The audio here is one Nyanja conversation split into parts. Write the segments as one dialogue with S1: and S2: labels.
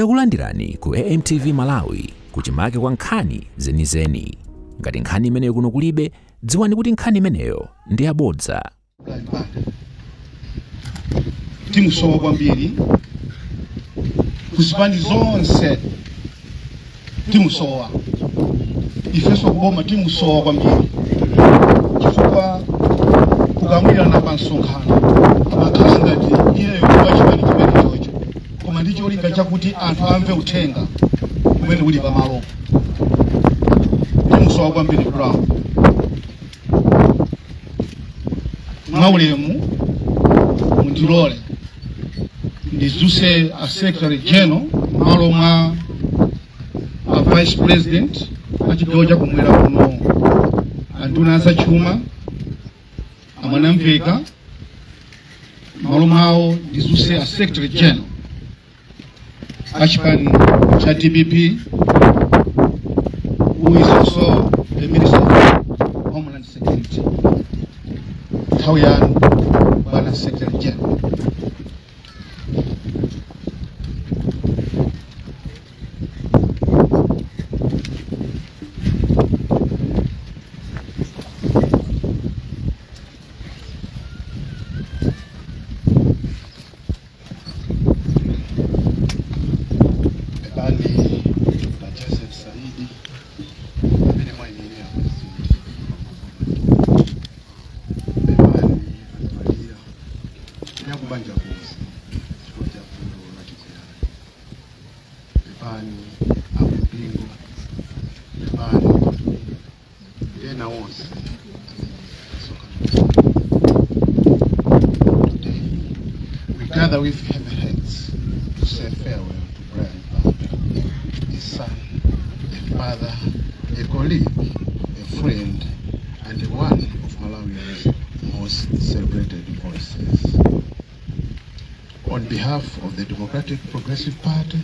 S1: Takulandirani ku AMTV Malawi kuchimake kwa nkhani zenizeni. Ngati nkhani imeneyo kuno kulibe, dziwani kuti nkhani imeneyo ndi yabodza.
S2: Timusowa kwambiri kusipandi zonse timusowa ifeso kuboma timusowa kwambiri chifukwa kukamwira na pansonkhano amakhala ngati iyeyo kuba chimene chimene chocho koma ndi cholinga chakuti anthu amve uthenga umene uli pamalo. Timusowa kwambiri Brown mwaulemu mundilole ndizuse a Secretary General malo mwa a Vice President achigawo chakumwera kuno anduna azachuma amwanamveka malo mwawo ndizuse a Secretary General achipani cha DPP who is also the Minister of Homeland Security Tauyan Banda Secretary General. Together with heavy heads to say farewell to Brian Panda, his son, a father, a colleague, a friend, and one of Malawi's most celebrated voices. On behalf of the Democratic Progressive Party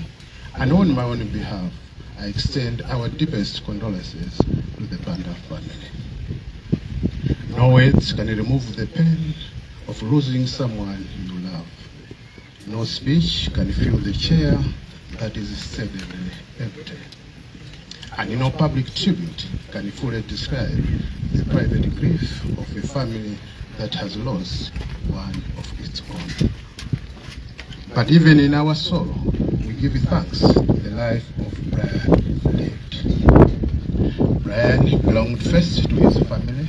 S2: and on my own behalf, I extend our deepest condolences to the Panda family. No words can remove the pain of losing someone you love. No speech can fill the chair that is steadily empty. And no public tribute can fully describe the private grief of a family that has lost one of its own. But even in our sorrow, we give thanks to the life of Brian lived. Brian belonged first to his family,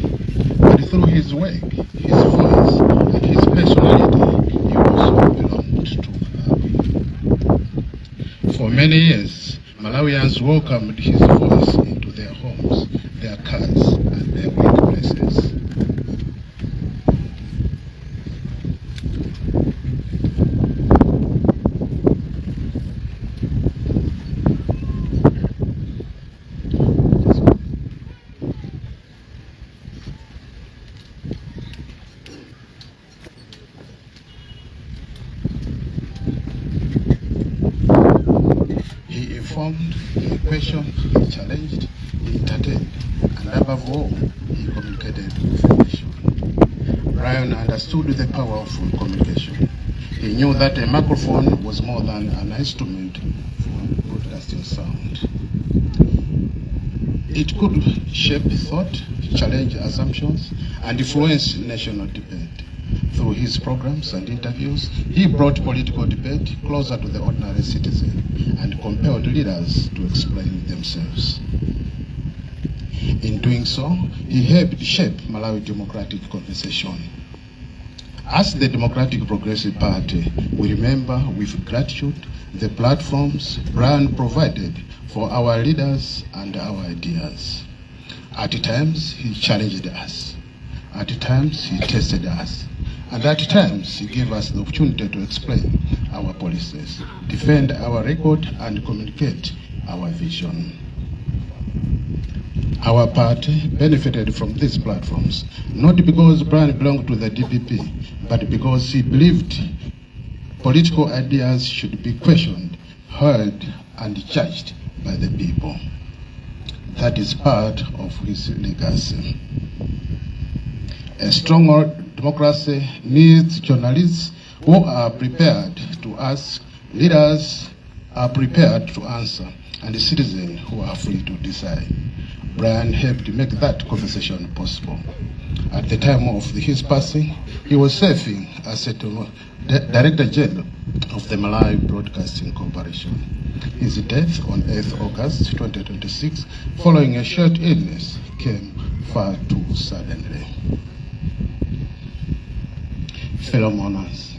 S2: but through his work, his voice, and his personality, he also belonged to Malawi. For many years, Malawians welcomed his voice into their homes, their cars, and their workplaces. He questioned, he challenged, he entertained, and above all, he communicated with the nation. Brian understood the power of communication. He knew that a microphone was more than an instrument for broadcasting sound. It could shape thought, challenge assumptions, and influence national debate. Through his programs and interviews, he brought political debate closer to the ordinary citizen and compelled leaders to explain themselves. In doing so, he helped shape Malawi democratic conversation. As the Democratic Progressive Party, we remember with gratitude the platforms Brian provided for our leaders and our ideas. At times, he challenged us. At times, he tested us. And at times, he gave us the opportunity to explain our policies, defend our record, and communicate our vision. Our party benefited from these platforms, not because Brian belonged to the DPP, but because he believed political ideas should be questioned, heard, and judged by the people. That is part of his legacy. A stronger democracy needs journalists who are prepared to ask leaders are prepared to answer, and the citizens who are free to decide. Brian helped make that conversation possible. At the time of his passing, he was serving as a Director General of the Malawi Broadcasting Corporation. His death on 8th August 2026, following a short illness, came far too suddenly. Fellow mourners,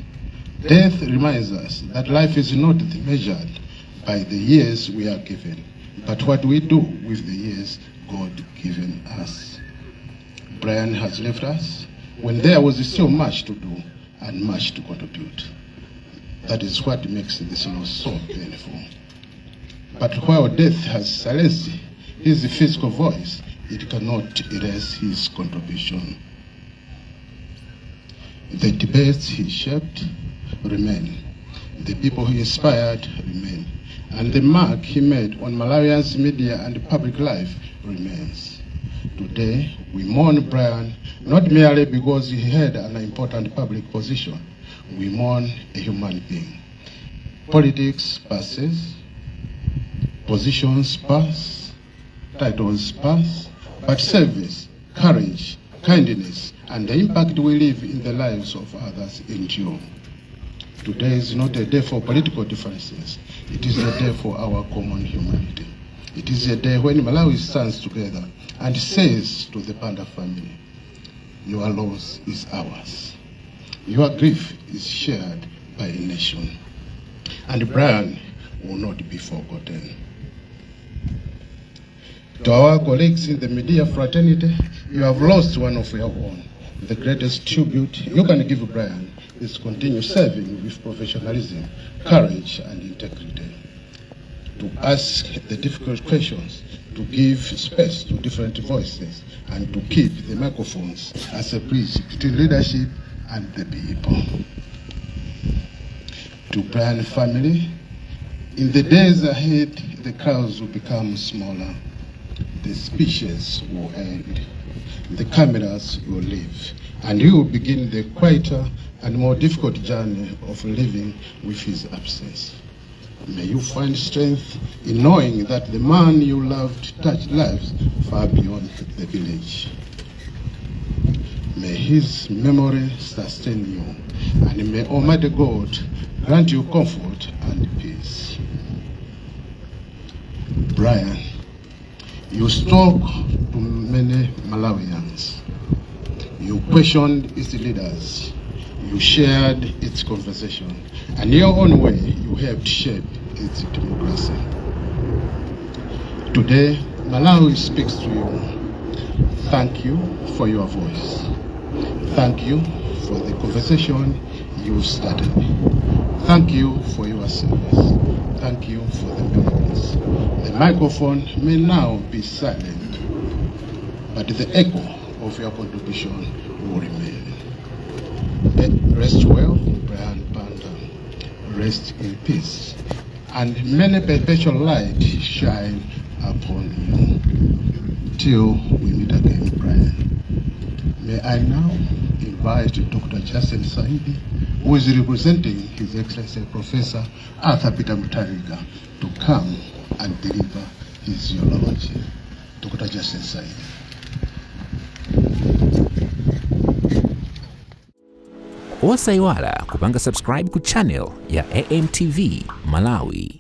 S2: death reminds us that life is not measured by the years we are given, but what we do with the years God given us. Brian has left us when there was still much to do and much to contribute. That is what makes this loss so painful. But while death has silenced his physical voice, it cannot erase his contribution. The debates he shaped remain, the people he inspired remain, and the mark he made on Malawians' media and public life remains. Today, we mourn Brian not merely because he had an important public position. We mourn a human being. Politics passes, positions pass, titles pass, but service, courage, kindness, and the impact we leave in the lives of others endure. Today is not a day for political differences. It is a day for our common humanity. It is a day when Malawi stands together and says to the Panda family, your loss is ours. Your grief is shared by a nation. And Brian will not be forgotten. To our colleagues in the media fraternity, you have lost one of your own. The greatest tribute you can give Brian is to continue serving with professionalism, courage, and integrity. To ask the difficult questions, to give space to different voices, and to keep the microphones as a bridge between leadership and the people. To Brian family, in the days ahead, the crowds will become smaller, the speeches will end, the cameras will leave, and you will begin the quieter and more difficult journey of living with his absence. May you find strength in knowing that the man you loved touched lives far beyond the village. May his memory sustain you, and may Almighty God grant you comfort and peace. Brian, you spoke to many Malawians. You questioned its leaders. You shared its conversation. And in your own way, you helped shape its democracy. Today, Malawi speaks to you. Thank you for your voice. Thank you for the conversation you started. Thank you for your service. Thank you for the memories. The microphone may now be silent, but the echo of your contribution will remain. Rest well, Brian Panda. Rest in peace. And may perpetual light shine upon you. Till we meet again, Brian. May I now invite Dr. Justin Saidi, who is representing His Excellency Professor Arthur Peter Mutariga, to come and deliver his eulogy. Dr. Justin Saidi.
S1: Osaiwala kupanga subscribe ku channel ya AMTV Malawi.